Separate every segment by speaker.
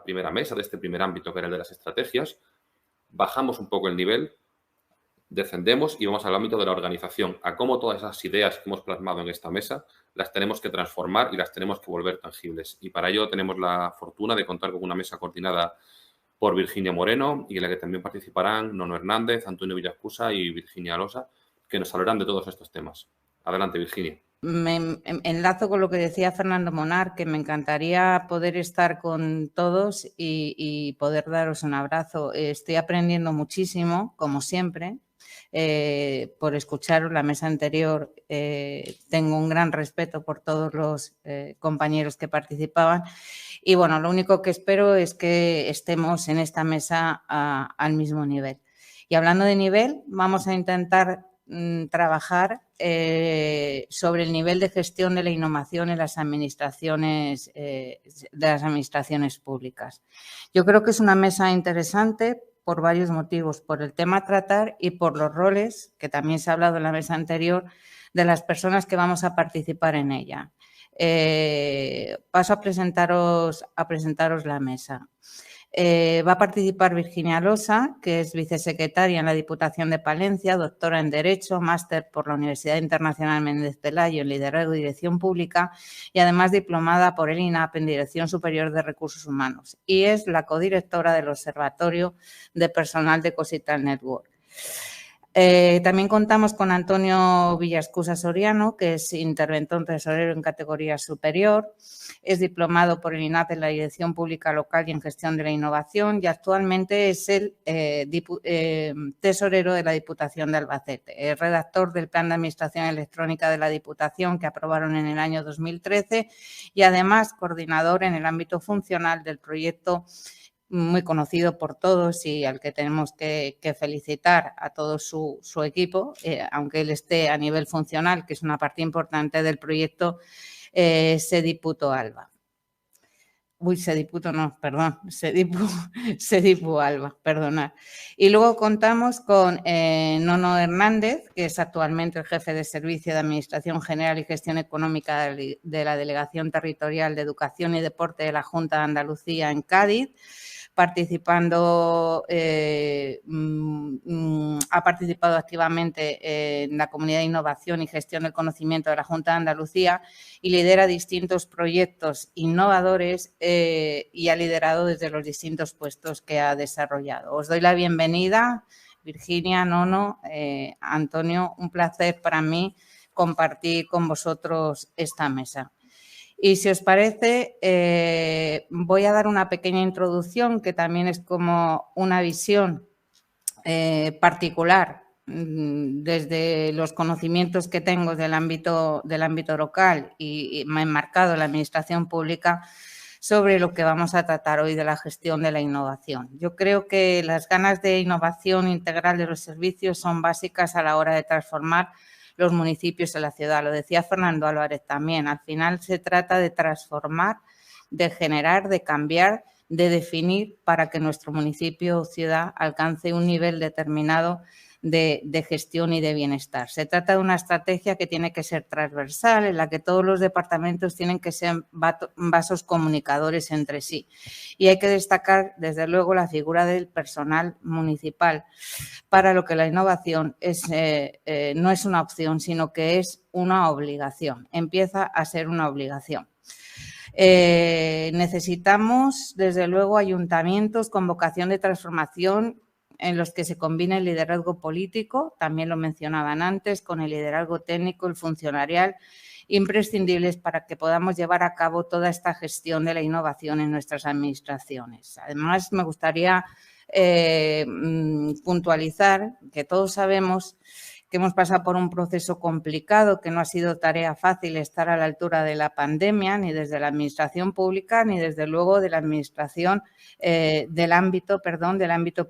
Speaker 1: esta primera mesa, de este primer ámbito que era el de las estrategias, bajamos un poco el nivel, descendemos y vamos al ámbito de la organización, a cómo todas esas ideas que hemos plasmado en esta mesa las tenemos que transformar y las tenemos que volver tangibles. Y para ello tenemos la fortuna de contar con una mesa coordinada por Virginia Moreno y en la que también participarán Nono Hernández, Antonio Villascusa y Virginia Alosa, que nos hablarán de todos estos temas. Adelante, Virginia.
Speaker 2: Me enlazo con lo que decía Fernando Monar, que me encantaría poder estar con todos y poder daros un abrazo. Estoy aprendiendo muchísimo, como siempre, por escucharos la mesa anterior. Tengo un gran respeto por todos los compañeros que participaban. Y bueno, lo único que espero es que estemos en esta mesa al mismo nivel. Y hablando de nivel, vamos a intentar trabajar sobre el nivel de gestión de la innovación en las administraciones, públicas. Yo creo que es una mesa interesante por varios motivos, por el tema a tratar y por los roles, que también se ha hablado en la mesa anterior, de las personas que vamos a participar en ella. Paso a presentaros la mesa. Va a participar Virginia Alosa, que es vicesecretaria en la Diputación de Palencia, doctora en Derecho, máster por la Universidad Internacional Méndez Pelayo en Liderazgo y Dirección Pública y además diplomada por el INAP en Dirección Superior de Recursos Humanos y es la codirectora del Observatorio de Personal de Cosital Network. También contamos con Antonio Villascusa Soriano, que es interventor tesorero en categoría superior, es diplomado por el INAP en la Dirección Pública Local y en Gestión de la Innovación y actualmente es el tesorero de la Diputación de Albacete. Es redactor del Plan de Administración Electrónica de la Diputación que aprobaron en el año 2013 y además coordinador en el ámbito funcional del proyecto muy conocido por todos y al que tenemos que felicitar a todo su equipo, aunque él esté a nivel funcional, que es una parte importante del proyecto Sediputo Alba. Sedipu Alba, perdonad. Y luego contamos con Nono Hernández, que es actualmente el jefe de Servicio de Administración General y Gestión Económica de la Delegación Territorial de Educación y Deporte de la Junta de Andalucía en Cádiz, ha participado activamente en la Comunidad de Innovación y Gestión del Conocimiento de la Junta de Andalucía y lidera distintos proyectos innovadores y ha liderado desde los distintos puestos que ha desarrollado. Os doy la bienvenida, Virginia, Nono, Antonio, un placer para mí compartir con vosotros esta mesa. Y si os parece, voy a dar una pequeña introducción que también es como una visión particular desde los conocimientos que tengo del ámbito local y me he enmarcado en la administración pública sobre lo que vamos a tratar hoy de la gestión de la innovación. Yo creo que las ganas de innovación integral de los servicios son básicas a la hora de transformar los municipios en la ciudad. Lo decía Fernando Álvarez también. Al final se trata de transformar, de generar, de cambiar, de definir para que nuestro municipio o ciudad alcance un nivel determinado de gestión y de bienestar. Se trata de una estrategia que tiene que ser transversal, en la que todos los departamentos tienen que ser vasos comunicadores entre sí. Y hay que destacar, desde luego, la figura del personal municipal, para lo que la innovación no es una opción, sino que es una obligación. Empieza a ser una obligación. Necesitamos, desde luego, ayuntamientos con vocación de transformación en los que se combina el liderazgo político, también lo mencionaban antes, con el liderazgo técnico, el funcionarial, imprescindibles para que podamos llevar a cabo toda esta gestión de la innovación en nuestras administraciones. Además, me gustaría puntualizar que todos sabemos que hemos pasado por un proceso complicado, que no ha sido tarea fácil estar a la altura de la pandemia, ni desde la administración pública, ni desde luego de la administración del ámbito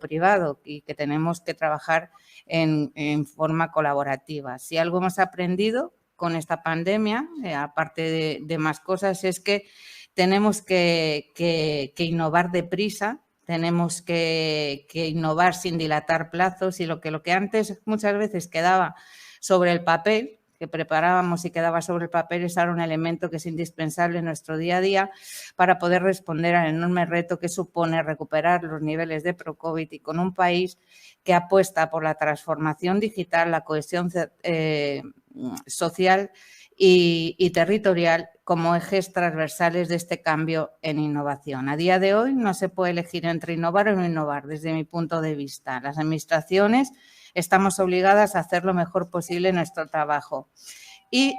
Speaker 2: privado y que tenemos que trabajar en forma colaborativa. Si algo hemos aprendido con esta pandemia, aparte de más cosas, es que tenemos que innovar deprisa. Tenemos que innovar sin dilatar plazos y lo que antes muchas veces quedaba sobre el papel, que preparábamos y quedaba sobre el papel es ahora un elemento que es indispensable en nuestro día a día para poder responder al enorme reto que supone recuperar los niveles de pro-COVID y con un país que apuesta por la transformación digital, la cohesión social y territorial como ejes transversales de este cambio en innovación. A día de hoy no se puede elegir entre innovar o no innovar, desde mi punto de vista. Las administraciones estamos obligadas a hacer lo mejor posible nuestro trabajo y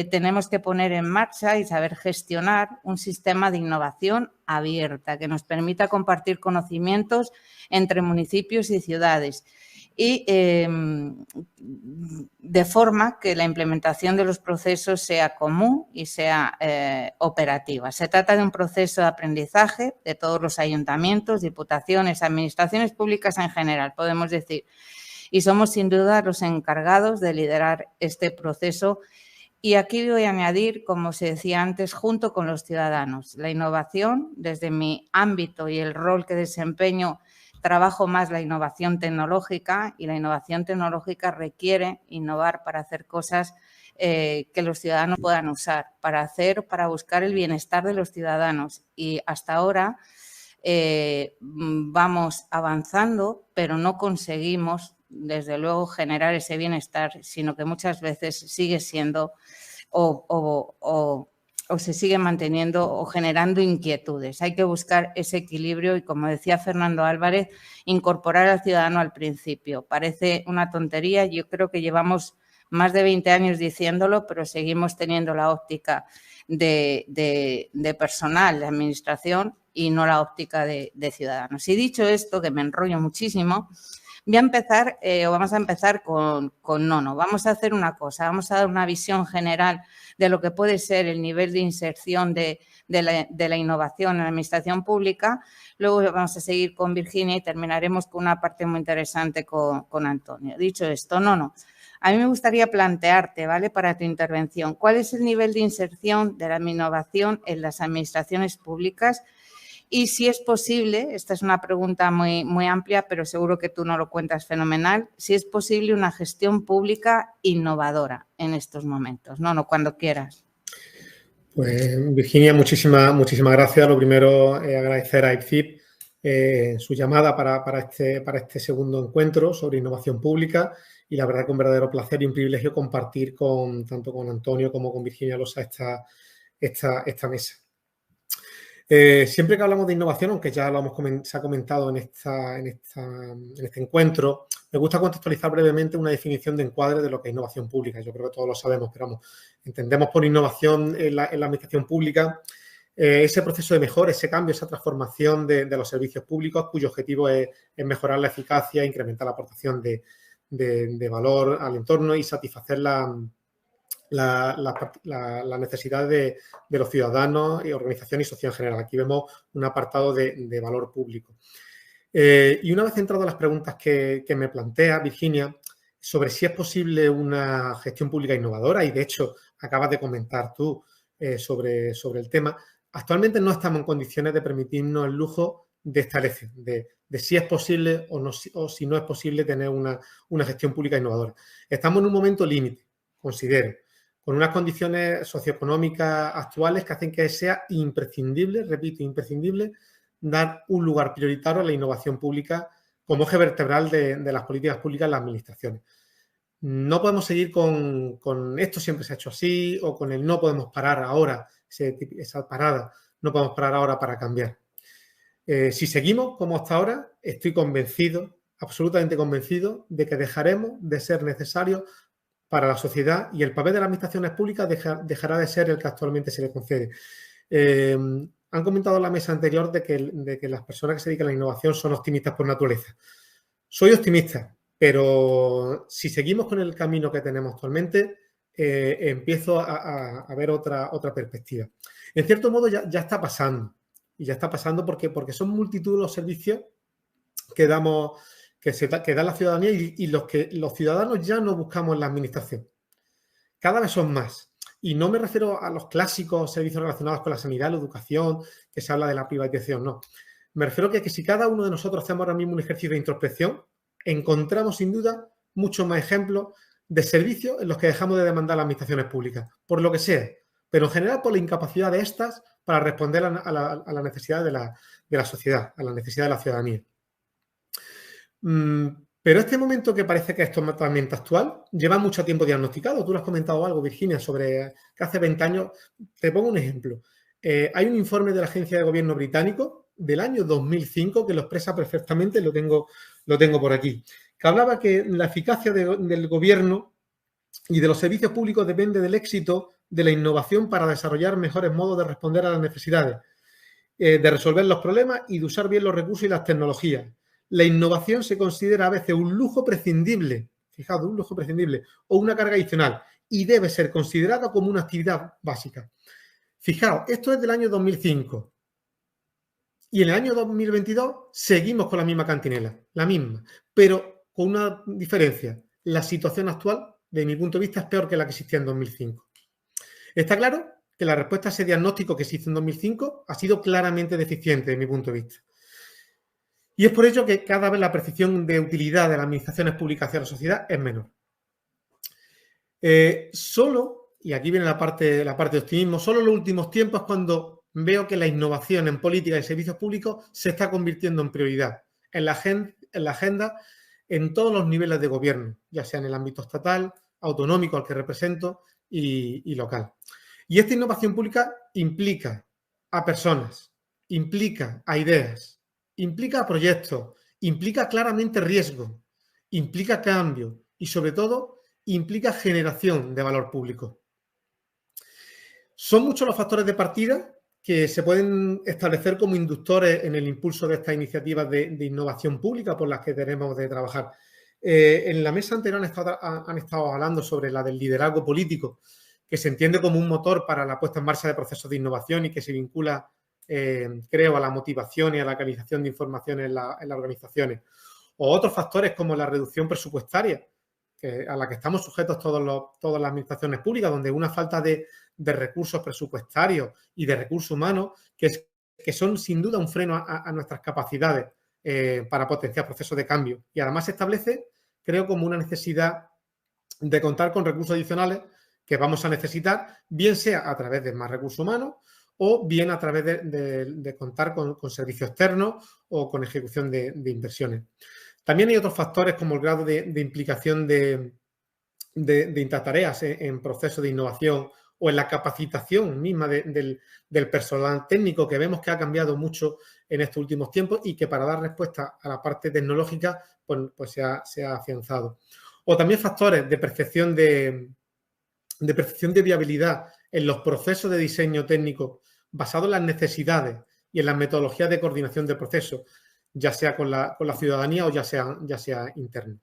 Speaker 2: tenemos que poner en marcha y saber gestionar un sistema de innovación abierta que nos permita compartir conocimientos entre municipios y ciudades y de forma que la implementación de los procesos sea común y sea operativa. Se trata de un proceso de aprendizaje de todos los ayuntamientos, diputaciones, administraciones públicas en general, podemos decir, y somos sin duda los encargados de liderar este proceso. Y aquí voy a añadir, como se decía antes, junto con los ciudadanos. La innovación, desde mi ámbito y el rol que desempeño, trabajo más la innovación tecnológica y la innovación tecnológica requiere innovar para hacer cosas que los ciudadanos puedan usar, para buscar el bienestar de los ciudadanos. Y hasta ahora vamos avanzando, pero no conseguimos, desde luego, generar ese bienestar, sino que muchas veces sigue siendo o se sigue manteniendo o generando inquietudes. Hay que buscar ese equilibrio y, como decía Fernando Álvarez, incorporar al ciudadano al principio. Parece una tontería, yo creo que llevamos más de 20 años diciéndolo, pero seguimos teniendo la óptica de personal, de administración y no la óptica de ciudadanos. Y dicho esto, que me enrollo muchísimo, vamos a empezar con Nono. Vamos a hacer una cosa, vamos a dar una visión general de lo que puede ser el nivel de inserción de la innovación en la administración pública. Luego vamos a seguir con Virginia y terminaremos con una parte muy interesante con Antonio. Dicho esto, Nono, a mí me gustaría plantearte, ¿vale?, para tu intervención, ¿cuál es el nivel de inserción de la innovación en las administraciones públicas? Y si es posible, esta es una pregunta muy, muy amplia, pero seguro que tú no lo cuentas fenomenal, si es posible una gestión pública innovadora en estos momentos. No, cuando quieras.
Speaker 3: Pues, Virginia, muchísimas gracias. Lo primero, agradecer a IPCIP su llamada para este segundo encuentro sobre innovación pública y la verdad que un verdadero placer y un privilegio compartir tanto con Antonio como con Virginia Losa esta mesa. Siempre que hablamos de innovación, aunque ya se ha comentado en este encuentro, me gusta contextualizar brevemente una definición de encuadre de lo que es innovación pública. Yo creo que todos lo sabemos, pero vamos, entendemos por innovación en la administración pública ese proceso de mejora, ese cambio, esa transformación de los servicios públicos cuyo objetivo es mejorar la eficacia, incrementar la aportación de valor al entorno y satisfacer la necesidad de los ciudadanos y organización y sociedad en general. Aquí vemos un apartado de valor público. Y una vez centrado en las preguntas que me plantea Virginia sobre si es posible una gestión pública innovadora, y de hecho acabas de comentar tú sobre el tema, actualmente no estamos en condiciones de permitirnos el lujo de establecer, de si es posible o si no es posible tener una gestión pública innovadora. Estamos en un momento límite, considero, con unas condiciones socioeconómicas actuales que hacen que sea imprescindible, repito, imprescindible, dar un lugar prioritario a la innovación pública como eje vertebral de las políticas públicas en las administraciones. No podemos seguir con esto siempre se ha hecho así o con el no podemos parar ahora, esa parada, no podemos parar ahora para cambiar. Si seguimos como hasta ahora, estoy convencido, absolutamente convencido, de que dejaremos de ser necesarios para la sociedad y el papel de las administraciones públicas dejará de ser el que actualmente se le concede. Han comentado en la mesa anterior de que las personas que se dedican a la innovación son optimistas por naturaleza. Soy optimista, pero si seguimos con el camino que tenemos actualmente, empiezo a ver otra perspectiva. En cierto modo ya está pasando, y ya está pasando porque son multitud los servicios que damos, que da la ciudadanía y los que los ciudadanos ya no buscamos en la administración. Cada vez son más. Y no me refiero a los clásicos servicios relacionados con la sanidad, la educación, que se habla de la privatización, no. Me refiero a que si cada uno de nosotros hacemos ahora mismo un ejercicio de introspección, encontramos sin duda muchos más ejemplos de servicios en los que dejamos de demandar las administraciones públicas, por lo que sea, pero en general por la incapacidad de estas para responder a la necesidad de la sociedad, a la necesidad de la ciudadanía. Pero este momento que parece que es totalmente actual lleva mucho tiempo diagnosticado. Tú lo has comentado algo, Virginia, sobre que hace 20 años. Te pongo un ejemplo. Hay un informe de la Agencia de Gobierno británico del año 2005 que lo expresa perfectamente, lo tengo por aquí, que hablaba que la eficacia del gobierno y de los servicios públicos depende del éxito de la innovación para desarrollar mejores modos de responder a las necesidades, de resolver los problemas y de usar bien los recursos y las tecnologías. La innovación se considera a veces un lujo prescindible, fijaos, un lujo prescindible o una carga adicional y debe ser considerada como una actividad básica. Fijaos, esto es del año 2005 y en el año 2022 seguimos con la misma cantinela, la misma, pero con una diferencia. La situación actual, de mi punto de vista, es peor que la que existía en 2005. Está claro que la respuesta a ese diagnóstico que se hizo en 2005 ha sido claramente deficiente, de mi punto de vista. Y es por ello que cada vez la percepción de utilidad de las administraciones públicas hacia la sociedad es menor. Solo, y aquí viene la parte de optimismo, solo en los últimos tiempos es cuando veo que la innovación en política y servicios públicos se está convirtiendo en prioridad en la agenda en todos los niveles de gobierno, ya sea en el ámbito estatal, autonómico al que represento y local. Y esta innovación pública implica a personas, implica a ideas, implica proyectos, implica claramente riesgo, implica cambio y, sobre todo, implica generación de valor público. Son muchos los factores de partida que se pueden establecer como inductores en el impulso de estas iniciativas de innovación pública por las que tenemos de trabajar. En la mesa anterior han estado hablando sobre la del liderazgo político, que se entiende como un motor para la puesta en marcha de procesos de innovación y que se vincula, creo, a la motivación y a la canalización de información en las organizaciones. O otros factores como la reducción presupuestaria, a la que estamos sujetos todas las administraciones públicas, donde una falta de recursos presupuestarios y de recursos humanos que son sin duda un freno a nuestras capacidades para potenciar procesos de cambio. Y además se establece, creo, como una necesidad de contar con recursos adicionales que vamos a necesitar, bien sea a través de más recursos humanos o bien a través de contar con servicios externos o con ejecución de inversiones. También hay otros factores como el grado de implicación de intratareas en procesos de innovación o en la capacitación misma del personal técnico, que vemos que ha cambiado mucho en estos últimos tiempos y que para dar respuesta a la parte tecnológica pues se ha afianzado. O también factores de percepción de viabilidad en los procesos de diseño técnico basados en las necesidades y en las metodologías de coordinación del proceso, ya sea con la ciudadanía o ya sea interno.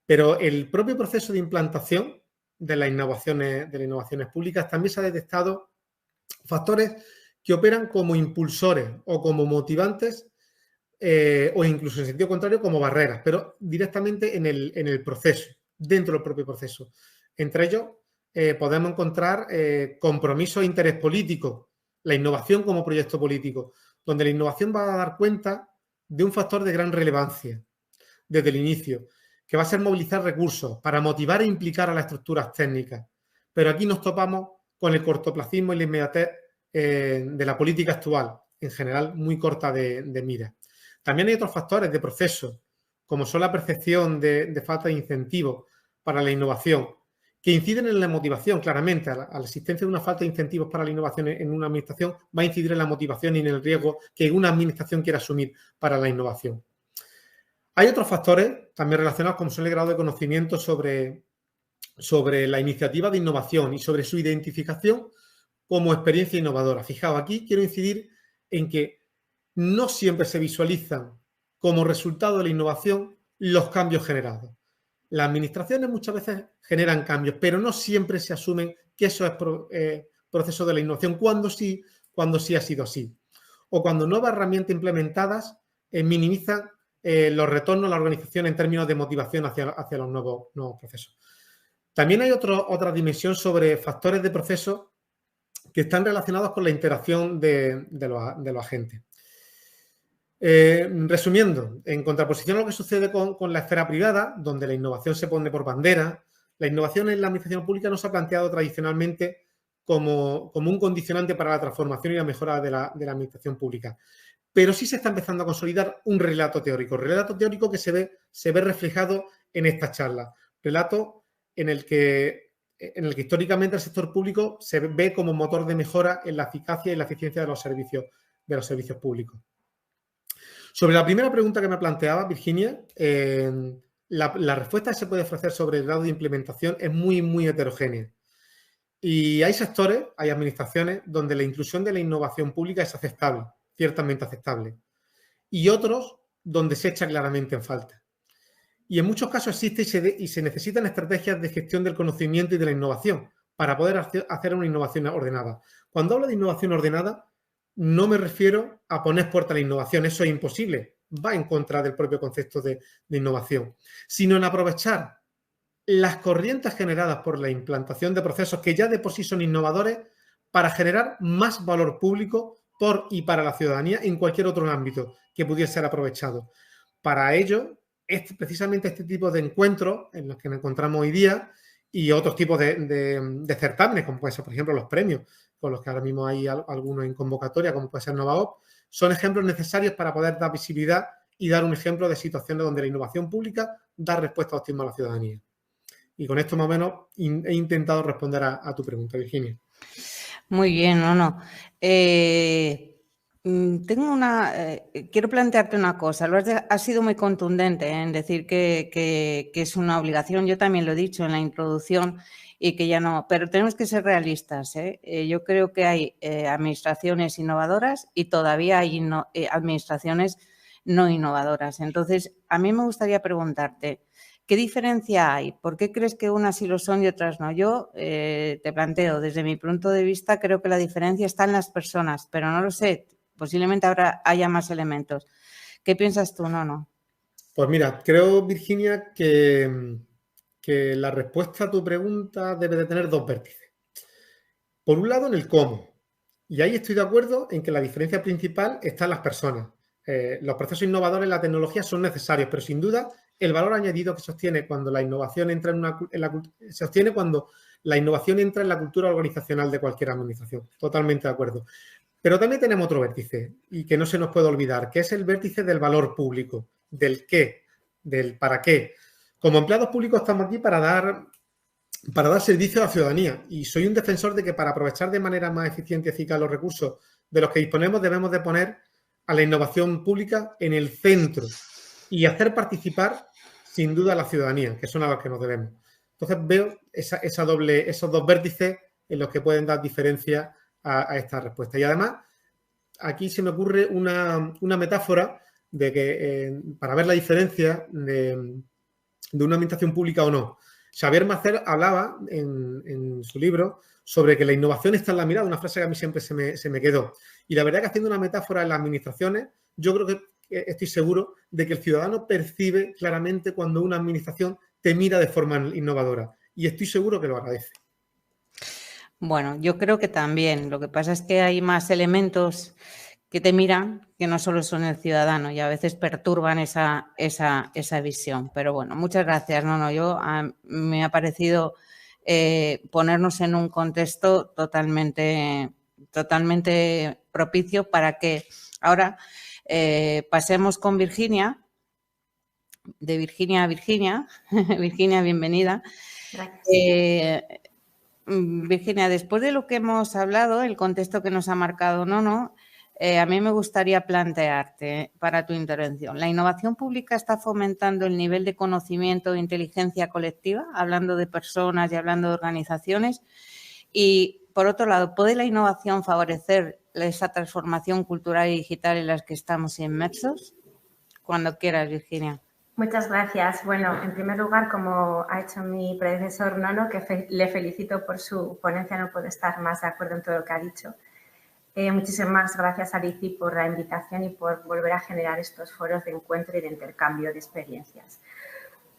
Speaker 3: Pero el propio proceso de implantación de las innovaciones públicas también se ha detectado factores que operan como impulsores o como motivantes o incluso en sentido contrario como barreras, pero directamente en el proceso, dentro del propio proceso. Entre ellos podemos encontrar compromiso e interés político, la innovación como proyecto político, donde la innovación va a dar cuenta de un factor de gran relevancia desde el inicio, que va a ser movilizar recursos para motivar e implicar a las estructuras técnicas. Pero aquí nos topamos con el cortoplacismo y la inmediatez de la política actual, en general muy corta de mira. También hay otros factores de proceso, como son la percepción de falta de incentivos para la innovación, que inciden en la motivación, claramente. A la existencia de una falta de incentivos para la innovación en una administración va a incidir en la motivación y en el riesgo que una administración quiera asumir para la innovación. Hay otros factores también relacionados, como son el grado de conocimiento sobre la iniciativa de innovación y sobre su identificación como experiencia innovadora. Fijaos, aquí quiero incidir en que no siempre se visualizan como resultado de la innovación los cambios generados. Las administraciones muchas veces generan cambios, pero no siempre se asumen que eso es proceso de la innovación, cuando sí ha sido así. O cuando nuevas herramientas implementadas minimizan los retornos a la organización en términos de motivación hacia los nuevos procesos. También hay otra dimensión sobre factores de proceso que están relacionados con la interacción de los agentes. Resumiendo, en contraposición a lo que sucede con la esfera privada, donde la innovación se pone por bandera, La innovación en la administración pública no se ha planteado tradicionalmente como un condicionante para la transformación y la mejora de la administración pública. Pero sí se está empezando a consolidar un relato teórico que se ve reflejado en esta charla. Relato en el que históricamente el sector público se ve como motor de mejora en la eficacia y la eficiencia de los servicios públicos. Sobre la primera pregunta que me planteaba, Virginia, la respuesta que se puede ofrecer sobre el grado de implementación es muy, muy heterogénea. Y hay sectores, hay administraciones donde la inclusión de la innovación pública es aceptable, ciertamente aceptable, y otros donde se echa claramente en falta. Y en muchos casos existe y se necesitan estrategias de gestión del conocimiento y de la innovación para poder hacer una innovación ordenada. Cuando hablo de innovación ordenada, no me refiero a poner puerta a la innovación, eso es imposible, va en contra del propio concepto de innovación, sino en aprovechar las corrientes generadas por la implantación de procesos que ya de por sí son innovadores para generar más valor público por y para la ciudadanía en cualquier otro ámbito que pudiera ser aprovechado. Para ello, precisamente este tipo de encuentros en los que nos encontramos hoy día y otros tipos de certámenes, como puede ser, por ejemplo, los premios, con los que ahora mismo hay algunos en convocatoria, como puede ser NovaOp, son ejemplos necesarios para poder dar visibilidad y dar un ejemplo de situaciones donde la innovación pública da respuesta óptima a la ciudadanía. Y con esto más o menos he intentado responder a tu pregunta, Virginia.
Speaker 2: Muy bien, quiero plantearte una cosa. Has sido muy contundente en decir que es una obligación. Yo también lo he dicho en la introducción y que ya no, pero tenemos que ser realistas. Yo creo que hay administraciones innovadoras y todavía hay administraciones no innovadoras. Entonces, a mí me gustaría preguntarte, ¿qué diferencia hay? ¿Por qué crees que unas sí lo son y otras no? Yo te planteo, desde mi punto de vista, creo que la diferencia está en las personas, pero no lo sé, posiblemente ahora haya más elementos. ¿Qué piensas tú, Nono?
Speaker 3: Pues mira, creo, Virginia, que la respuesta a tu pregunta debe de tener dos vértices. Por un lado, en el cómo. Y ahí estoy de acuerdo en que la diferencia principal está en las personas. Los procesos innovadores en la tecnología son necesarios, pero sin duda el valor añadido que se obtiene cuando la innovación entra en la cultura organizacional de cualquier administración. Totalmente de acuerdo. Pero también tenemos otro vértice y que no se nos puede olvidar, que es el vértice del valor público, del qué, del para qué. Como empleados públicos estamos aquí para dar servicio a la ciudadanía y soy un defensor de que para aprovechar de manera más eficiente y eficaz los recursos de los que disponemos debemos de poner a la innovación pública en el centro y hacer participar sin duda a la ciudadanía, que son a los que nos debemos. Entonces veo esos dos vértices en los que pueden dar diferencia a esta respuesta. Y además, aquí se me ocurre una metáfora de que para ver la diferencia de una administración pública o no. Xavier Macer hablaba en su libro sobre que la innovación está en la mirada, una frase que a mí siempre se me quedó. Y la verdad que haciendo una metáfora en las administraciones, yo creo que estoy seguro de que el ciudadano percibe claramente cuando una administración te mira de forma innovadora. Y estoy seguro que lo agradece.
Speaker 2: Bueno, yo creo que también. Lo que pasa es que hay más elementos que te miran que no solo son el ciudadano y a veces perturban esa visión. Pero bueno, muchas gracias. Me ha parecido ponernos en un contexto totalmente propicio para que ahora pasemos con Virginia, de Virginia a Virginia. Virginia, bienvenida.
Speaker 4: Gracias.
Speaker 2: Virginia, después de lo que hemos hablado, el contexto que nos ha marcado Nono, a mí me gustaría plantearte para tu intervención. ¿La innovación pública está fomentando el nivel de conocimiento e inteligencia colectiva, hablando de personas y hablando de organizaciones? Y, por otro lado, ¿puede la innovación favorecer esa transformación cultural y digital en la que estamos inmersos? Cuando quieras, Virginia.
Speaker 4: Muchas gracias. Bueno, en primer lugar, como ha hecho mi predecesor Nono, que le felicito por su ponencia, no puedo estar más de acuerdo en todo lo que ha dicho. Muchísimas gracias a LICI por la invitación y por volver a generar estos foros de encuentro y de intercambio de experiencias.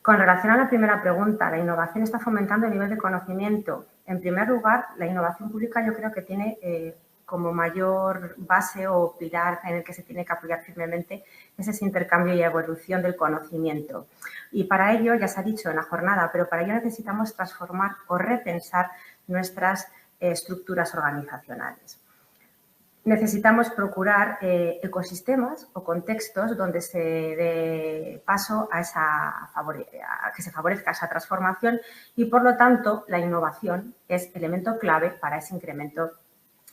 Speaker 4: Con relación a la primera pregunta, ¿la innovación está fomentando el nivel de conocimiento? En primer lugar, la innovación pública yo creo que tiene como mayor base o pilar en el que se tiene que apoyar firmemente es ese intercambio y evolución del conocimiento. Y para ello, ya se ha dicho en la jornada, pero para ello necesitamos transformar o repensar nuestras estructuras organizacionales. Necesitamos procurar ecosistemas o contextos donde se dé paso a que se favorezca esa transformación y, por lo tanto, la innovación es elemento clave para ese incremento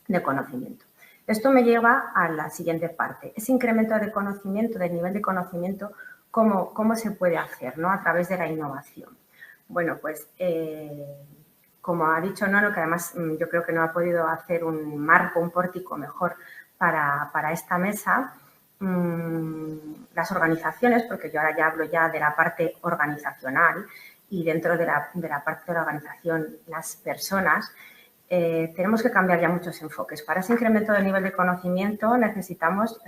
Speaker 4: de conocimiento. Esto me lleva a la siguiente parte. Ese incremento de conocimiento, del nivel de conocimiento, ¿cómo se puede hacer, ¿no? A través de la innovación. Bueno, pues como ha dicho Nono, que además yo creo que no ha podido hacer un marco, un pórtico mejor para esta mesa, las organizaciones, porque yo ahora ya hablo ya de la parte organizacional y dentro de la parte de la organización, las personas, tenemos que cambiar ya muchos enfoques. Para ese incremento del nivel de conocimiento necesitamos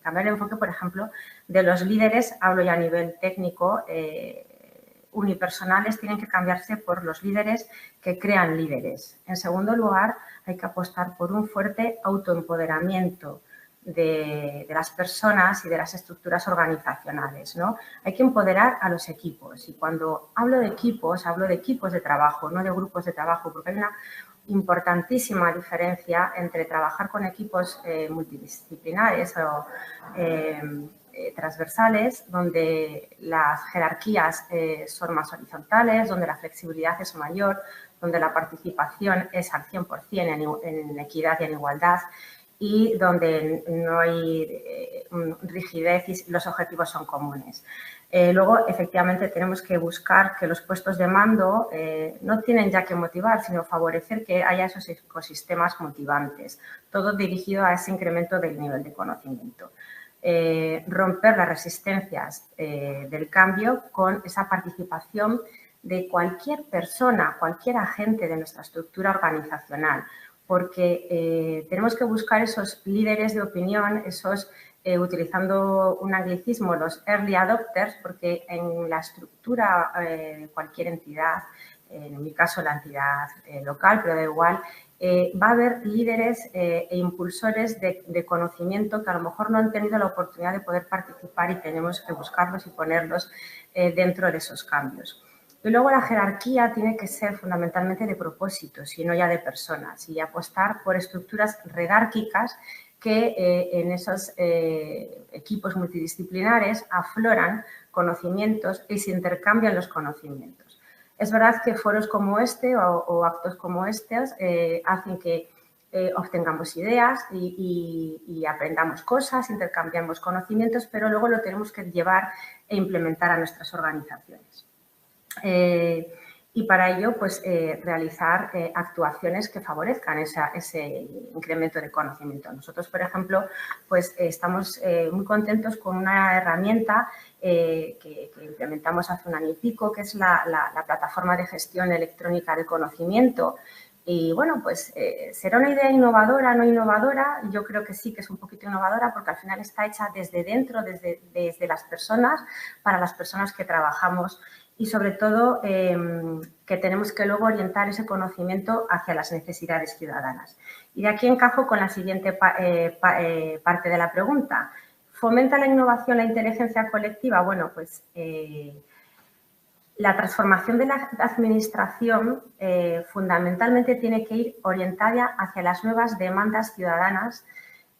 Speaker 4: cambiar el enfoque, por ejemplo, de los líderes, hablo ya a nivel técnico, unipersonales, tienen que cambiarse por los líderes que crean líderes. En segundo lugar, hay que apostar por un fuerte autoempoderamiento de las personas y de las estructuras organizacionales, ¿no? Hay que empoderar a los equipos y cuando hablo de equipos de trabajo, no de grupos de trabajo, porque hay una importantísima diferencia entre trabajar con equipos multidisciplinares o transversales, donde las jerarquías son más horizontales, donde la flexibilidad es mayor, donde la participación es al 100% en equidad y en igualdad y donde no hay rigidez y los objetivos son comunes. Luego, efectivamente, tenemos que buscar que los puestos de mando no tienen ya que motivar, sino favorecer que haya esos ecosistemas motivantes, todo dirigido a ese incremento del nivel de conocimiento. Romper las resistencias del cambio con esa participación de cualquier persona, cualquier agente de nuestra estructura organizacional, porque tenemos que buscar esos líderes de opinión, esos, utilizando un anglicismo, los early adopters, porque en la estructura de cualquier entidad, en mi caso la entidad local, pero da igual, va a haber líderes e impulsores de conocimiento que a lo mejor no han tenido la oportunidad de poder participar y tenemos que buscarlos y ponerlos dentro de esos cambios. Y luego la jerarquía tiene que ser fundamentalmente de propósitos y no ya de personas y apostar por estructuras redárquicas que en esos equipos multidisciplinares afloran conocimientos y se intercambian los conocimientos. Es verdad que foros como este o actos como estos hacen que obtengamos ideas y aprendamos cosas, intercambiamos conocimientos, pero luego lo tenemos que llevar e implementar a nuestras organizaciones. Y para ello, pues, realizar actuaciones que favorezcan ese incremento de conocimiento. Nosotros, por ejemplo, pues estamos muy contentos con una herramienta que implementamos hace un año y pico, que es la plataforma de gestión electrónica de conocimiento. Y, bueno, pues será una idea innovadora, no innovadora. Yo creo que sí que es un poquito innovadora porque al final está hecha desde dentro, desde las personas, para las personas que trabajamos y, sobre todo, que tenemos que luego orientar ese conocimiento hacia las necesidades ciudadanas. Y de aquí encajo con la siguiente parte de la pregunta. ¿Fomenta la innovación la inteligencia colectiva? Bueno, pues la transformación de la administración fundamentalmente tiene que ir orientada hacia las nuevas demandas ciudadanas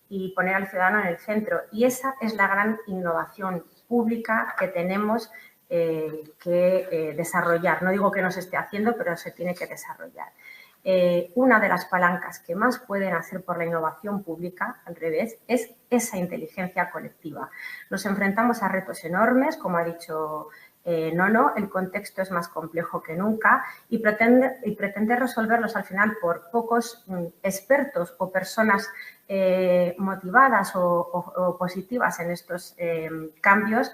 Speaker 4: y poner al ciudadano en el centro. Y esa es la gran innovación pública que tenemos que desarrollar. No digo que no se esté haciendo, pero se tiene que desarrollar. Una de las palancas que más pueden hacer por la innovación pública, al revés, es esa inteligencia colectiva. Nos enfrentamos a retos enormes, como ha dicho Nono, el contexto es más complejo que nunca y pretender resolverlos al final por pocos expertos o personas motivadas o positivas en estos cambios,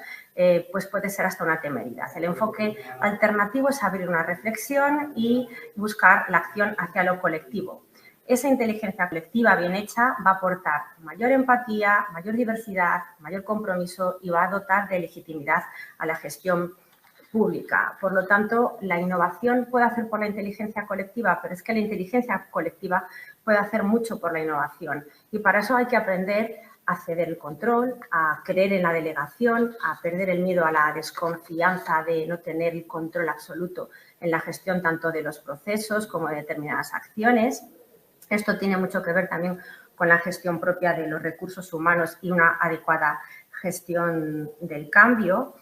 Speaker 4: pues puede ser hasta una temeridad. El enfoque alternativo es abrir una reflexión y buscar la acción hacia lo colectivo. Esa inteligencia colectiva bien hecha va a aportar mayor empatía, mayor diversidad, mayor compromiso y va a dotar de legitimidad a la gestión pública. Por lo tanto, la innovación puede hacer por la inteligencia colectiva, pero es que la inteligencia colectiva puede hacer mucho por la innovación. Y para eso hay que aprender a ceder el control, a creer en la delegación, a perder el miedo a la desconfianza de no tener el control absoluto en la gestión tanto de los procesos como de determinadas acciones. Esto tiene mucho que ver también con la gestión propia de los recursos humanos y una adecuada gestión del cambio.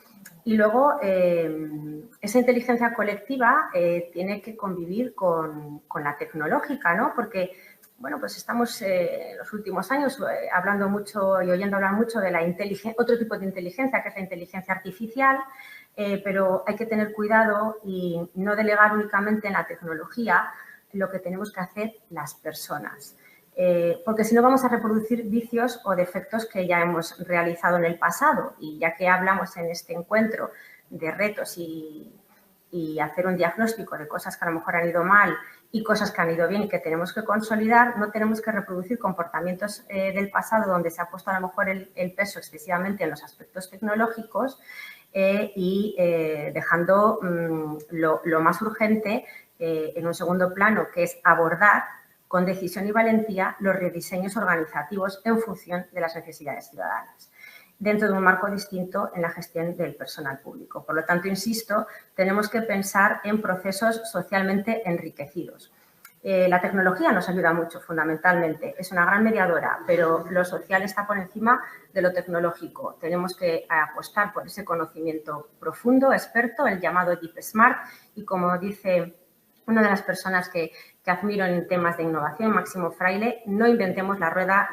Speaker 4: Y luego, esa inteligencia colectiva tiene que convivir con la tecnológica, ¿no? Porque, bueno, pues estamos en los últimos años hablando mucho y oyendo hablar mucho de otro tipo de inteligencia, que es la inteligencia artificial, pero hay que tener cuidado y no delegar únicamente en la tecnología lo que tenemos que hacer las personas. Porque si no vamos a reproducir vicios o defectos que ya hemos realizado en el pasado. Y ya que hablamos en este encuentro de retos y hacer un diagnóstico de cosas que a lo mejor han ido mal y cosas que han ido bien y que tenemos que consolidar, no tenemos que reproducir comportamientos del pasado donde se ha puesto a lo mejor el peso excesivamente en los aspectos tecnológicos y dejando lo más urgente en un segundo plano, que es abordar con decisión y valentía los rediseños organizativos en función de las necesidades ciudadanas, dentro de un marco distinto en la gestión del personal público. Por lo tanto, insisto, tenemos que pensar en procesos socialmente enriquecidos. La tecnología nos ayuda mucho, fundamentalmente, es una gran mediadora, pero lo social está por encima de lo tecnológico. Tenemos que apostar por ese conocimiento profundo, experto, el llamado Deep Smart, y como dice una de las personas que admiro en temas de innovación, Máximo Fraile, no inventemos la rueda,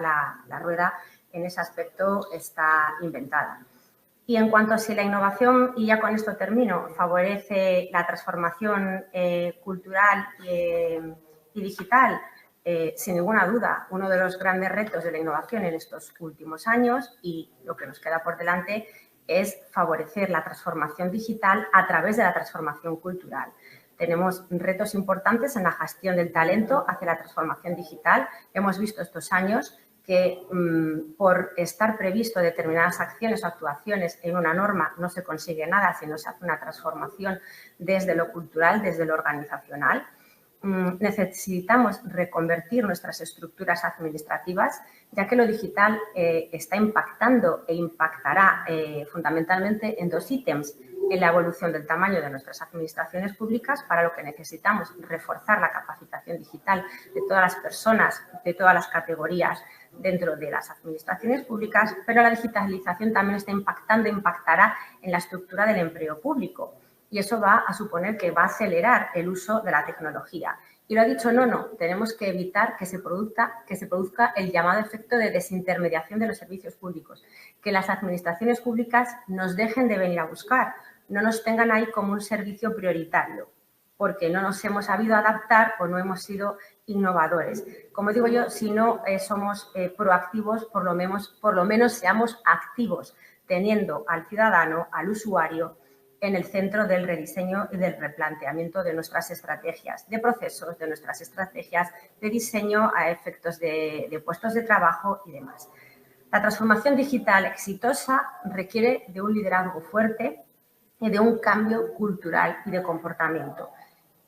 Speaker 4: la rueda en ese aspecto está inventada. Y en cuanto a si la innovación, y ya con esto termino, favorece la transformación cultural y digital, sin ninguna duda, uno de los grandes retos de la innovación en estos últimos años y lo que nos queda por delante es favorecer la transformación digital a través de la transformación cultural. Tenemos retos importantes en la gestión del talento hacia la transformación digital. Hemos visto estos años que por estar previsto determinadas acciones o actuaciones en una norma no se consigue nada si no se hace una transformación desde lo cultural, desde lo organizacional. Necesitamos reconvertir nuestras estructuras administrativas, ya que lo digital está impactando e impactará fundamentalmente en dos ítems: en la evolución del tamaño de nuestras administraciones públicas, para lo que necesitamos reforzar la capacitación digital de todas las personas, de todas las categorías dentro de las administraciones públicas, pero la digitalización también está impactando, impactará en la estructura del empleo público. Y eso va a suponer que va a acelerar el uso de la tecnología. Y lo ha dicho Nono, tenemos que evitar que se produzca el llamado efecto de desintermediación de los servicios públicos, que las administraciones públicas nos dejen de venir a buscar, no nos tengan ahí como un servicio prioritario, porque no nos hemos sabido adaptar o no hemos sido innovadores. Como digo yo, si no somos proactivos, por lo menos seamos activos, teniendo al ciudadano, al usuario, en el centro del rediseño y del replanteamiento de nuestras estrategias de procesos, de nuestras estrategias de diseño a efectos de puestos de trabajo y demás. La transformación digital exitosa requiere de un liderazgo fuerte y de un cambio cultural y de comportamiento.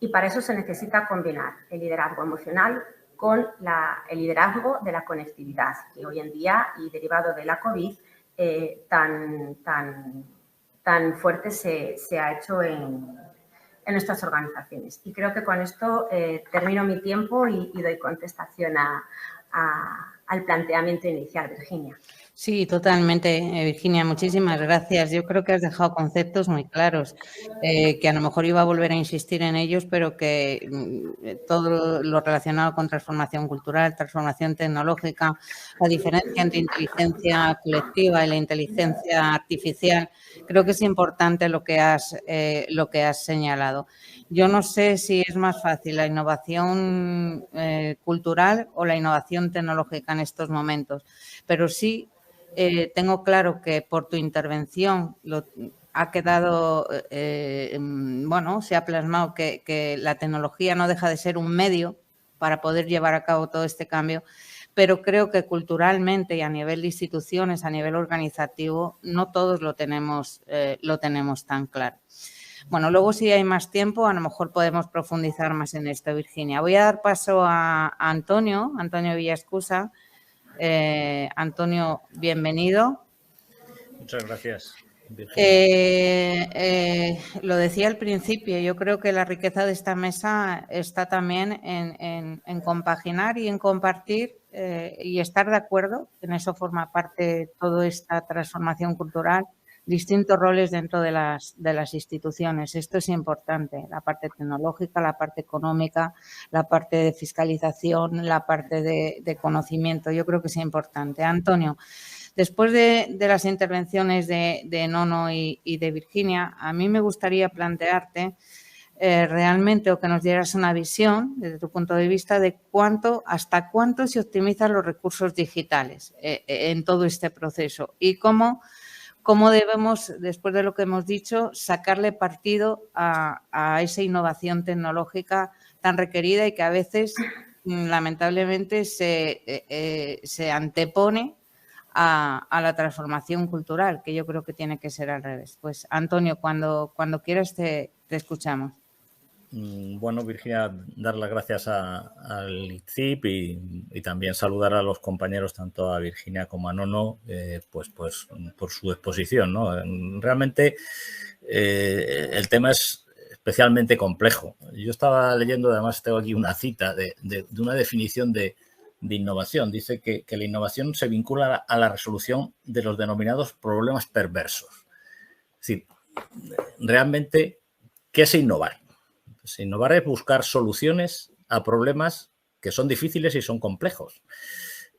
Speaker 4: Y para eso se necesita combinar el liderazgo emocional con el liderazgo de la conectividad, que hoy en día, y derivado de la COVID, tan fuerte se ha hecho en nuestras organizaciones. Y creo que con esto termino mi tiempo y doy contestación al planteamiento inicial, Virginia.
Speaker 2: Sí, totalmente, Virginia, muchísimas gracias. Yo creo que has dejado conceptos muy claros, que a lo mejor iba a volver a insistir en ellos, pero que todo lo relacionado con transformación cultural, transformación tecnológica, la diferencia entre inteligencia colectiva y la inteligencia artificial, creo que es importante lo que has señalado. Yo no sé si es más fácil la innovación cultural o la innovación tecnológica en estos momentos, pero sí tengo claro que por tu intervención ha quedado, se ha plasmado que la tecnología no deja de ser un medio para poder llevar a cabo todo este cambio, pero creo que culturalmente y a nivel de instituciones, a nivel organizativo, no todos lo tenemos tan claro. Bueno, luego si hay más tiempo, a lo mejor podemos profundizar más en esto, Virginia. Voy a dar paso a Antonio Villascusa. Antonio, bienvenido.
Speaker 5: Muchas gracias, Virginia.
Speaker 2: Lo decía al principio, yo creo que la riqueza de esta mesa está también en compaginar y en compartir y estar de acuerdo, en eso forma parte toda esta transformación cultural, distintos roles dentro de las instituciones. Esto es importante, la parte tecnológica, la parte económica, la parte de fiscalización, la parte de conocimiento. Yo creo que es importante. Antonio, después de las intervenciones de Nono y de Virginia, a mí me gustaría plantearte realmente o que nos dieras una visión desde tu punto de vista de hasta cuánto se optimizan los recursos digitales en todo este proceso y cómo debemos, después de lo que hemos dicho, sacarle partido a esa innovación tecnológica tan requerida y que a veces, lamentablemente, se antepone a la transformación cultural, que yo creo que tiene que ser al revés. Pues, Antonio, cuando quieras te escuchamos.
Speaker 5: Bueno, Virginia, dar las gracias al ICIP y también saludar a los compañeros, tanto a Virginia como a Nono, pues por su exposición, ¿no? Realmente el tema es especialmente complejo. Yo estaba leyendo, además tengo aquí una cita de una definición de innovación. Dice que la innovación se vincula a la resolución de los denominados problemas perversos. Es decir, realmente, ¿qué es innovar? Pues innovar es buscar soluciones a problemas que son difíciles y son complejos.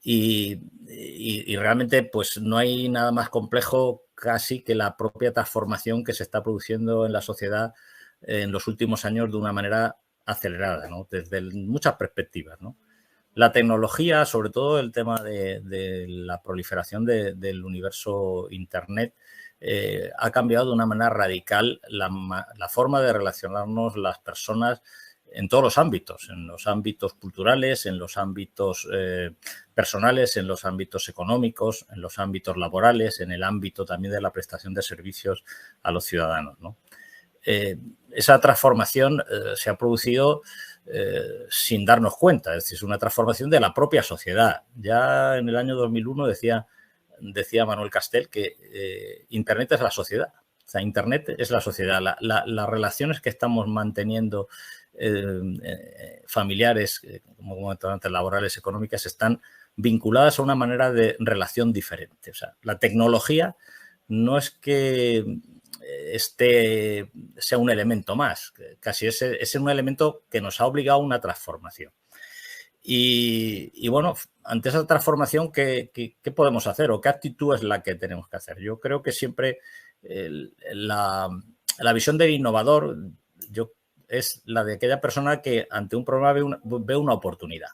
Speaker 5: Y realmente pues no hay nada más complejo casi que la propia transformación que se está produciendo en la sociedad en los últimos años de una manera acelerada, ¿no? Desde muchas perspectivas, ¿no? La tecnología, sobre todo el tema de la proliferación del universo Internet, ha cambiado de una manera radical la forma de relacionarnos las personas en todos los ámbitos, en los ámbitos culturales, en los ámbitos personales, en los ámbitos económicos, en los ámbitos laborales, en el ámbito también de la prestación de servicios a los ciudadanos, ¿no? Esa transformación se ha producido sin darnos cuenta, es decir, es una transformación de la propia sociedad. Ya en el año 2001 decía Manuel Castel que Internet es la sociedad. O sea, Internet es la sociedad. Las relaciones que estamos manteniendo familiares, como comentaba antes, laborales, económicas, están vinculadas a una manera de relación diferente. O sea, la tecnología no es que sea un elemento más, casi es un elemento que nos ha obligado a una transformación. Y bueno, ante esa transformación, ¿qué podemos hacer o qué actitud es la que tenemos que hacer? Yo creo que siempre la visión del innovador es la de aquella persona que ante un problema ve una oportunidad.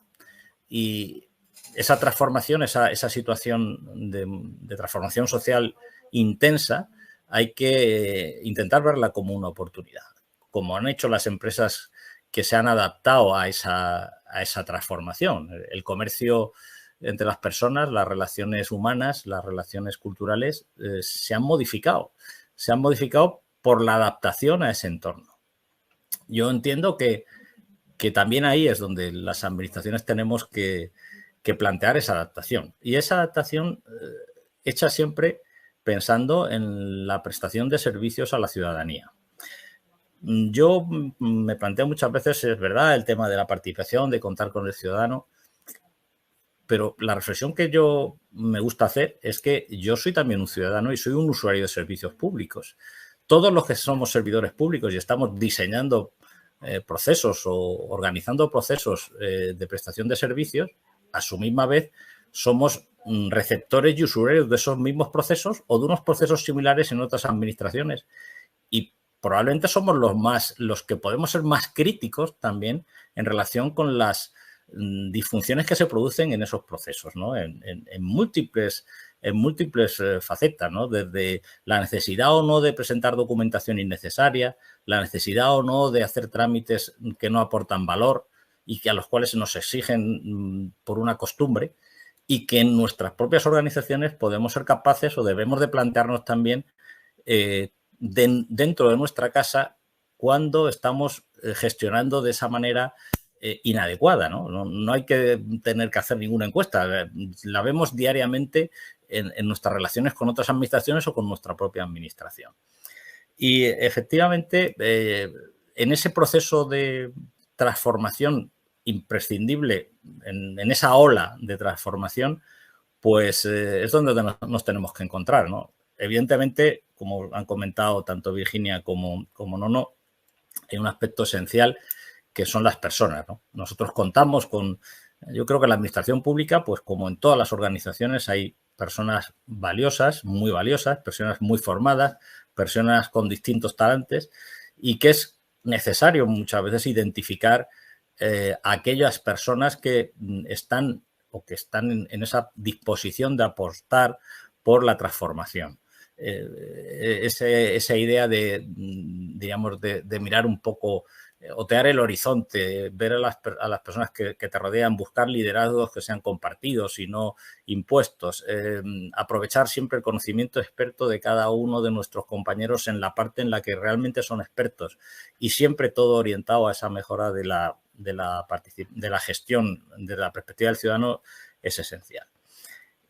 Speaker 5: Y esa transformación, esa situación de transformación social intensa, hay que intentar verla como una oportunidad, como han hecho las empresas que se han adaptado a esa transformación. El comercio entre las personas, las relaciones humanas, las relaciones culturales se han modificado por la adaptación a ese entorno. Yo entiendo que también ahí es donde las administraciones tenemos que plantear esa adaptación. Y esa adaptación hecha siempre pensando en la prestación de servicios a la ciudadanía. Yo me planteo muchas veces, es verdad, el tema de la participación, de contar con el ciudadano, pero la reflexión que yo me gusta hacer es que yo soy también un ciudadano y soy un usuario de servicios públicos. Todos los que somos servidores públicos y estamos diseñando procesos o organizando procesos de prestación de servicios, a su misma vez somos receptores y usuarios de esos mismos procesos o de unos procesos similares en otras administraciones. Y probablemente somos los que podemos ser más críticos también en relación con las disfunciones que se producen en esos procesos, ¿no? En múltiples facetas, ¿no? Desde la necesidad o no de presentar documentación innecesaria, la necesidad o no de hacer trámites que no aportan valor y que a los cuales se nos exigen por una costumbre, y que en nuestras propias organizaciones podemos ser capaces o debemos de plantearnos también dentro de nuestra casa cuando estamos gestionando de esa manera inadecuada, ¿no? No hay que tener que hacer ninguna encuesta. La vemos diariamente en nuestras relaciones con otras administraciones o con nuestra propia administración. Y efectivamente, en ese proceso de transformación imprescindible, en esa ola de transformación, pues es donde nos tenemos que encontrar, ¿no? Evidentemente, como han comentado tanto Virginia como Nono, hay un aspecto esencial que son las personas, ¿no? Nosotros contamos con, yo creo que en la administración pública, pues como en todas las organizaciones, hay personas valiosas, personas muy formadas, personas con distintos talentos, y que es necesario muchas veces identificar aquellas personas que están en esa disposición de apostar por la transformación. Esa idea de, digamos, de mirar un poco, otear el horizonte, ver a las personas que te rodean, buscar liderazgos que sean compartidos y no impuestos, aprovechar siempre el conocimiento experto de cada uno de nuestros compañeros en la parte en la que realmente son expertos, y siempre todo orientado a esa mejora de la gestión desde la perspectiva del ciudadano es esencial.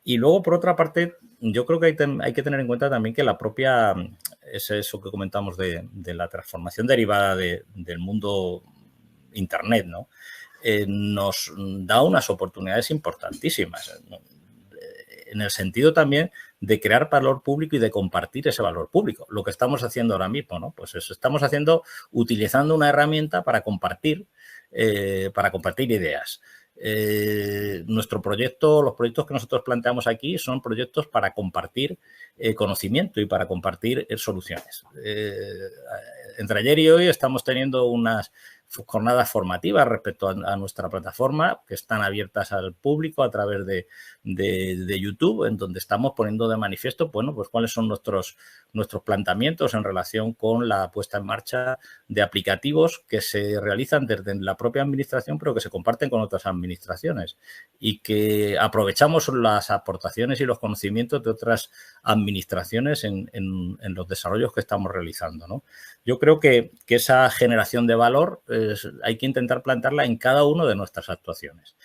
Speaker 5: Y luego, por otra parte, yo creo que hay que tener en cuenta también que la propia, es eso que comentamos de la transformación derivada del mundo Internet, ¿no? Nos da unas oportunidades importantísimas, ¿no? En el sentido también de crear valor público y de compartir ese valor público. Lo que estamos haciendo ahora mismo, ¿no? Pues eso estamos haciendo utilizando una herramienta para compartir ideas. Nuestro proyecto, los proyectos que nosotros planteamos aquí son proyectos para compartir conocimiento y para compartir soluciones. Entre ayer y hoy estamos teniendo unas jornadas formativas respecto a nuestra plataforma que están abiertas al público a través de YouTube, en donde estamos poniendo de manifiesto, bueno, pues cuáles son nuestros planteamientos en relación con la puesta en marcha de aplicativos que se realizan desde la propia administración, pero que se comparten con otras administraciones, y que aprovechamos las aportaciones y los conocimientos de otras administraciones en los desarrollos que estamos realizando, ¿no? Yo creo que esa generación de valor hay que intentar plantearla en cada una de nuestras actuaciones.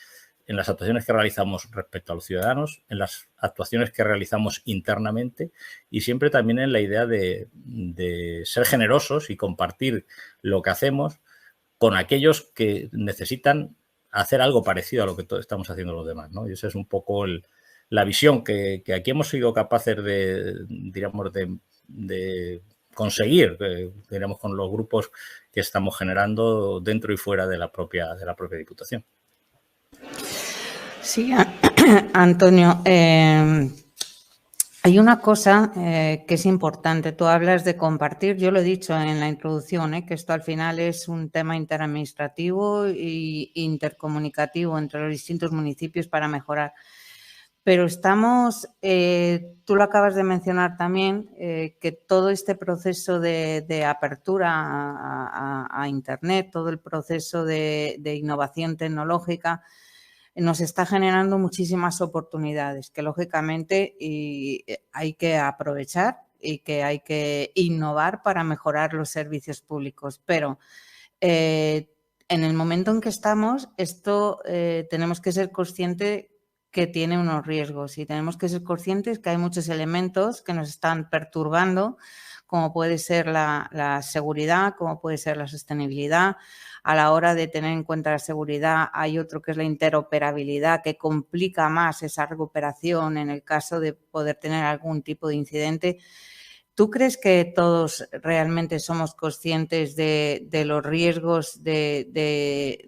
Speaker 5: En las actuaciones que realizamos respecto a los ciudadanos, en las actuaciones que realizamos internamente, y siempre también en la idea de ser generosos y compartir lo que hacemos con aquellos que necesitan hacer algo parecido a lo que estamos haciendo los demás, ¿no? Y esa es un poco la visión que aquí hemos sido capaces de conseguir, digamos, con los grupos que estamos generando dentro y fuera de la propia Diputación.
Speaker 2: Sí, Antonio, hay una cosa que es importante. Tú hablas de compartir, yo lo he dicho en la introducción, que esto al final es un tema interadministrativo e intercomunicativo entre los distintos municipios para mejorar. Pero estamos, tú lo acabas de mencionar también, que todo este proceso de apertura a Internet, todo el proceso de innovación tecnológica nos está generando muchísimas oportunidades que lógicamente hay que aprovechar y que hay que innovar para mejorar los servicios públicos. Pero en el momento en que estamos, esto tenemos que ser conscientes que tiene unos riesgos, y tenemos que ser conscientes que hay muchos elementos que nos están perturbando, como puede ser la seguridad, como puede ser la sostenibilidad. A la hora de tener en cuenta la seguridad, hay otro que es la interoperabilidad, que complica más esa recuperación en el caso de poder tener algún tipo de incidente. ¿Tú crees que todos realmente somos conscientes de los riesgos que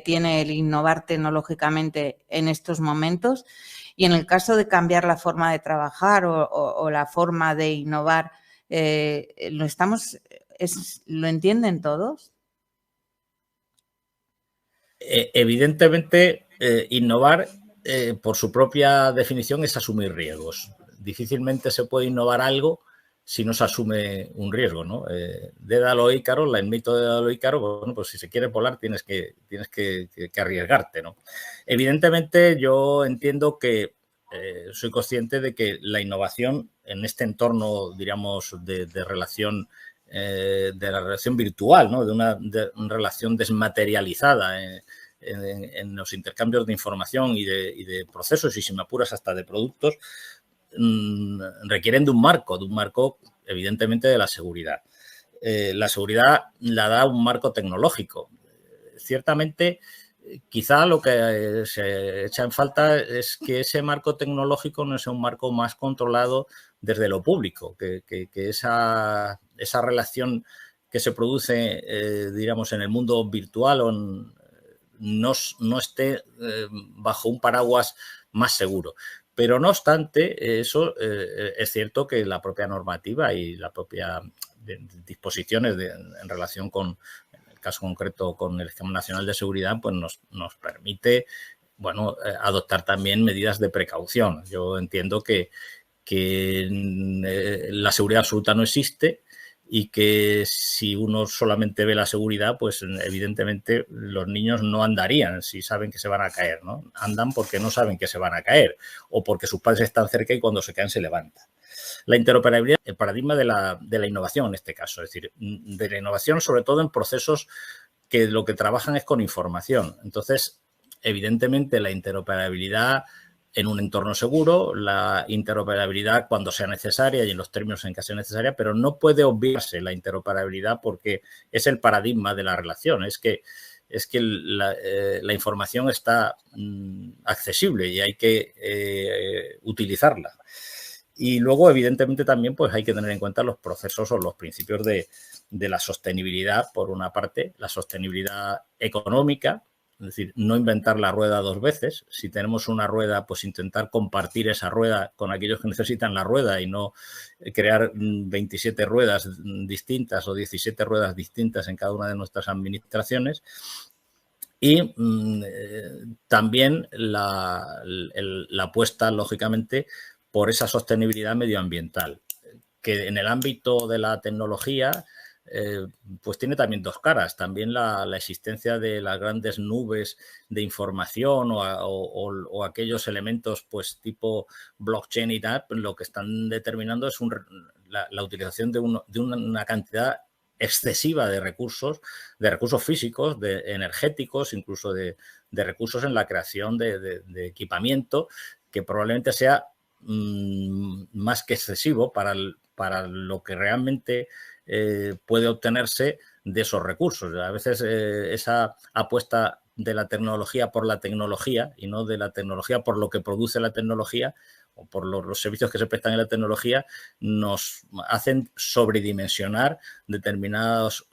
Speaker 2: tiene el innovar tecnológicamente en estos momentos? Y en el caso de cambiar la forma de trabajar o la forma de innovar, ¿lo entienden todos?
Speaker 5: Evidentemente, innovar por su propia definición es asumir riesgos. Difícilmente se puede innovar algo si no se asume un riesgo, ¿no? Dédalo Ícaro, el mito de Dédalo Ícaro, bueno, pues si se quiere volar tienes que arriesgarte, ¿no? Evidentemente yo entiendo que soy consciente de que la innovación en este entorno, diríamos, de relación la relación virtual, ¿no? de una relación desmaterializada en los intercambios de información y de procesos y, si me apuras, hasta de productos, requieren de un marco evidentemente de la seguridad. La seguridad la da un marco tecnológico. Ciertamente, quizá lo que se echa en falta es que ese marco tecnológico no sea un marco más controlado desde lo público, que esa relación que se produce, digamos, en el mundo virtual no esté bajo un paraguas más seguro. Pero no obstante, eso es cierto que la propia normativa y la propia disposiciones en relación con, en el caso concreto, con el Esquema Nacional de Seguridad, pues nos permite, bueno, adoptar también medidas de precaución. Yo entiendo que la seguridad absoluta no existe y que si uno solamente ve la seguridad, pues evidentemente los niños no andarían si saben que se van a caer, ¿no? Andan porque no saben que se van a caer o porque sus padres están cerca y cuando se caen se levantan. La interoperabilidad, el paradigma de la innovación en este caso, es decir, de la innovación sobre todo en procesos que lo que trabajan es con información. Entonces, evidentemente la interoperabilidad en un entorno seguro, la interoperabilidad cuando sea necesaria y en los términos en que sea necesaria, pero no puede obviarse la interoperabilidad porque es el paradigma de la relación. Es que la información está accesible y hay que utilizarla. Y luego, evidentemente, también pues hay que tener en cuenta los procesos o los principios de la sostenibilidad, por una parte, la sostenibilidad económica. Es decir, no inventar la rueda dos veces. Si tenemos una rueda, pues intentar compartir esa rueda con aquellos que necesitan la rueda y no crear 27 ruedas distintas o 17 ruedas distintas en cada una de nuestras administraciones. Y también la apuesta, lógicamente, por esa sostenibilidad medioambiental, que en el ámbito de la tecnología pues tiene también dos caras. También la existencia de las grandes nubes de información o aquellos elementos pues tipo blockchain y tal, lo que están determinando es la utilización de una cantidad excesiva de recursos físicos, energéticos, incluso de recursos en la creación de equipamiento, que probablemente sea más que excesivo para lo que realmente puede obtenerse de esos recursos. A veces esa apuesta de la tecnología por la tecnología y no de la tecnología por lo que produce la tecnología o por los servicios que se prestan en la tecnología nos hacen sobredimensionar determinados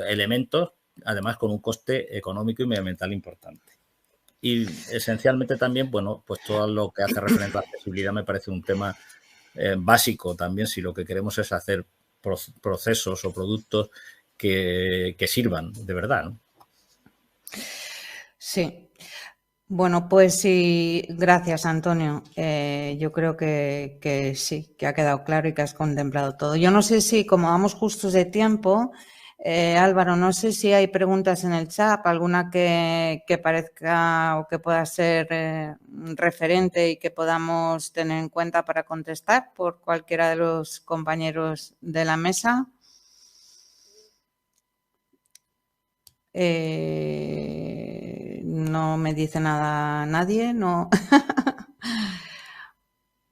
Speaker 5: elementos, además con un coste económico y medioambiental importante. Y esencialmente también, bueno, pues todo lo que hace referencia a la accesibilidad me parece un tema básico también si lo que queremos es hacer procesos o productos que sirvan de verdad, ¿no?
Speaker 2: Sí. Bueno, pues sí, gracias, Antonio. Yo creo que sí, que ha quedado claro y que has contemplado todo. Yo no sé si, como vamos justos de tiempo, Álvaro, no sé si hay preguntas en el chat, alguna que parezca o que pueda ser referente y que podamos tener en cuenta para contestar por cualquiera de los compañeros de la mesa. No me dice nada nadie, no.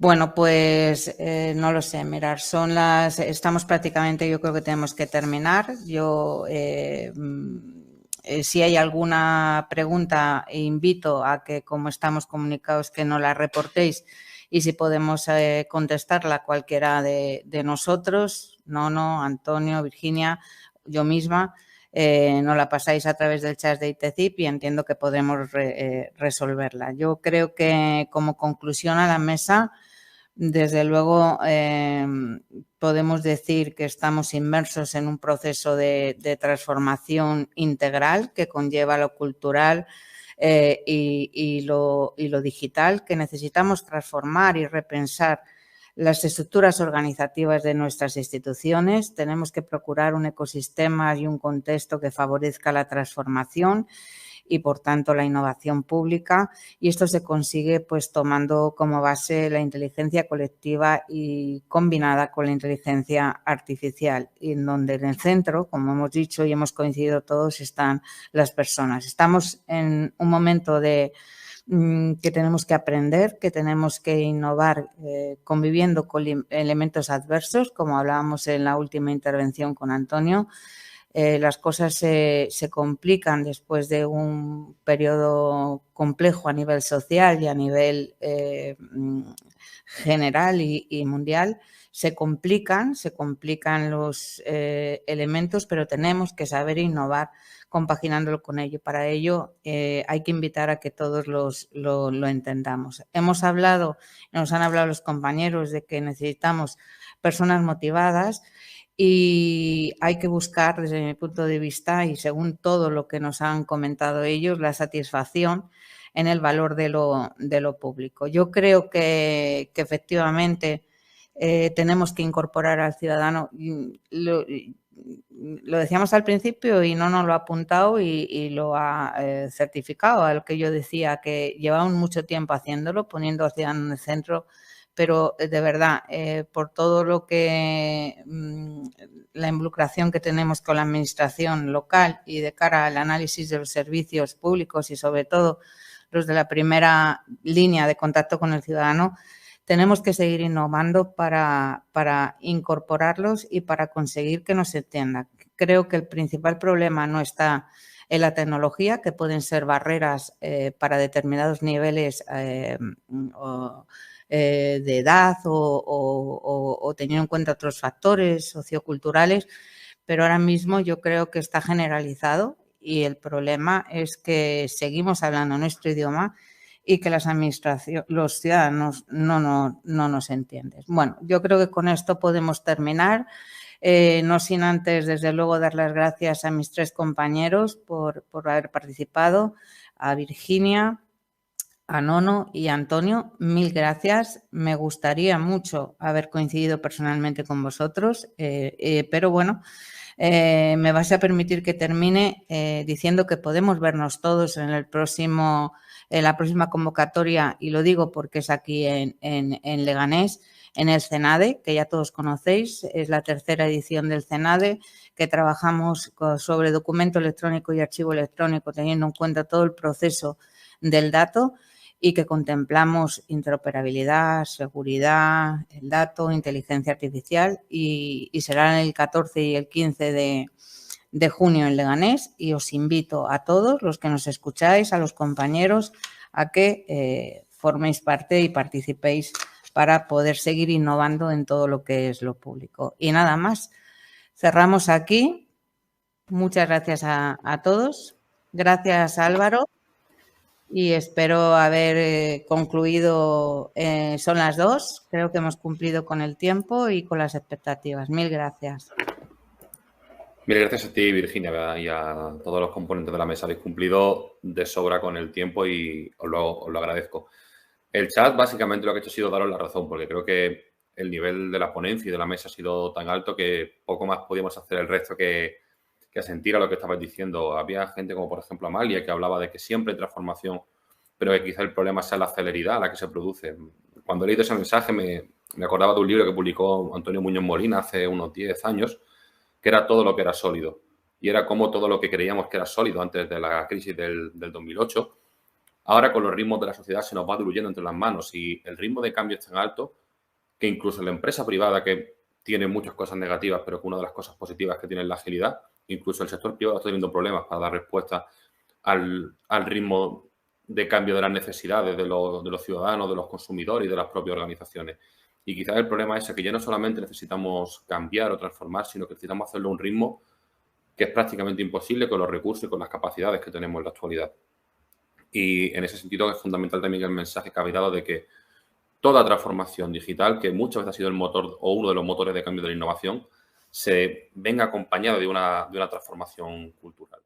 Speaker 2: Bueno, pues no lo sé, mirar, estamos prácticamente, yo creo que tenemos que terminar. Yo, si hay alguna pregunta, invito a que, como estamos comunicados, que nos la reportéis y si podemos contestarla cualquiera de nosotros, Nono, Antonio, Virginia, yo misma, nos la pasáis a través del chat de ITCIP y entiendo que podremos resolverla. Yo creo que, como conclusión a la mesa, desde luego podemos decir que estamos inmersos en un proceso de transformación integral que conlleva lo cultural y lo digital, que necesitamos transformar y repensar las estructuras organizativas de nuestras instituciones. Tenemos que procurar un ecosistema y un contexto que favorezca la transformación y, por tanto, la innovación pública. Y esto se consigue pues tomando como base la inteligencia colectiva y combinada con la inteligencia artificial, y en donde en el centro, como hemos dicho y hemos coincidido todos, están las personas. Estamos en un momento que tenemos que aprender, que tenemos que innovar conviviendo con elementos adversos, como hablábamos en la última intervención con Antonio. Las cosas se complican después de un periodo complejo a nivel social y a nivel general y mundial. Se complican los elementos, pero tenemos que saber innovar compaginándolo con ello. Para ello hay que invitar a que todos lo entendamos. Nos han hablado los compañeros de que necesitamos personas motivadas, y hay que buscar, desde mi punto de vista y según todo lo que nos han comentado ellos, la satisfacción en el valor de lo público. Yo creo que efectivamente tenemos que incorporar al ciudadano. Lo decíamos al principio y no nos lo ha apuntado y lo ha certificado, a lo que yo decía, que llevamos mucho tiempo haciéndolo, poniendo al ciudadano en el centro, pero de verdad, por todo lo que la involucración que tenemos con la administración local y de cara al análisis de los servicios públicos y sobre todo los de la primera línea de contacto con el ciudadano, tenemos que seguir innovando para incorporarlos y para conseguir que nos entiendan. Creo que el principal problema no está en la tecnología, que pueden ser barreras para determinados niveles de edad o teniendo en cuenta otros factores socioculturales, pero ahora mismo yo creo que está generalizado y el problema es que seguimos hablando nuestro idioma y que los ciudadanos no nos entienden. Bueno, yo creo que con esto podemos terminar, no sin antes, desde luego, dar las gracias a mis 3 compañeros por haber participado, a Virginia, a Nono y a Antonio. Mil gracias. Me gustaría mucho haber coincidido personalmente con vosotros, pero bueno, me vais a permitir que termine diciendo que podemos vernos todos en la próxima convocatoria, y lo digo porque es aquí en Leganés, en el CENADE, que ya todos conocéis. Es la 3ª edición del CENADE, que trabajamos sobre documento electrónico y archivo electrónico, teniendo en cuenta todo el proceso del dato, y que contemplamos interoperabilidad, seguridad, el dato, inteligencia artificial, y será el 14 y el 15 de junio en Leganés, y os invito a todos los que nos escucháis, a los compañeros, a que forméis parte y participéis para poder seguir innovando en todo lo que es lo público. Y nada más, cerramos aquí. Muchas gracias a todos. Gracias, Álvaro. Y espero haber concluido, son las 2, creo que hemos cumplido con el tiempo y con las expectativas. Mil gracias.
Speaker 1: Mil gracias a ti, Virginia, y a todos los componentes de la mesa. Habéis cumplido de sobra con el tiempo y os lo agradezco. El chat, básicamente, lo que ha hecho ha sido daros la razón, porque creo que el nivel de la ponencia y de la mesa ha sido tan alto que poco más podíamos hacer el resto que asentir a lo que estabais diciendo. Había gente como, por ejemplo, Amalia, que hablaba de que siempre hay transformación, pero que quizá el problema sea la celeridad a la que se produce. Cuando he leído ese mensaje me acordaba de un libro que publicó Antonio Muñoz Molina hace unos 10 años, que era Todo lo que era sólido. Y era como todo lo que creíamos que era sólido antes de la crisis del 2008, ahora con los ritmos de la sociedad se nos va diluyendo entre las manos, y el ritmo de cambio es tan alto que incluso en la empresa privada, que tiene muchas cosas negativas, pero que una de las cosas positivas que tiene es la agilidad, incluso el sector privado está teniendo problemas para dar respuesta al ritmo de cambio de las necesidades de los ciudadanos, de los consumidores y de las propias organizaciones. Y quizás el problema es que ya no solamente necesitamos cambiar o transformar, sino que necesitamos hacerlo a un ritmo que es prácticamente imposible con los recursos y con las capacidades que tenemos en la actualidad. Y en ese sentido es fundamental también el mensaje que habéis dado de que toda transformación digital, que muchas veces ha sido el motor o uno de los motores de cambio de la innovación, se venga acompañada de una transformación cultural.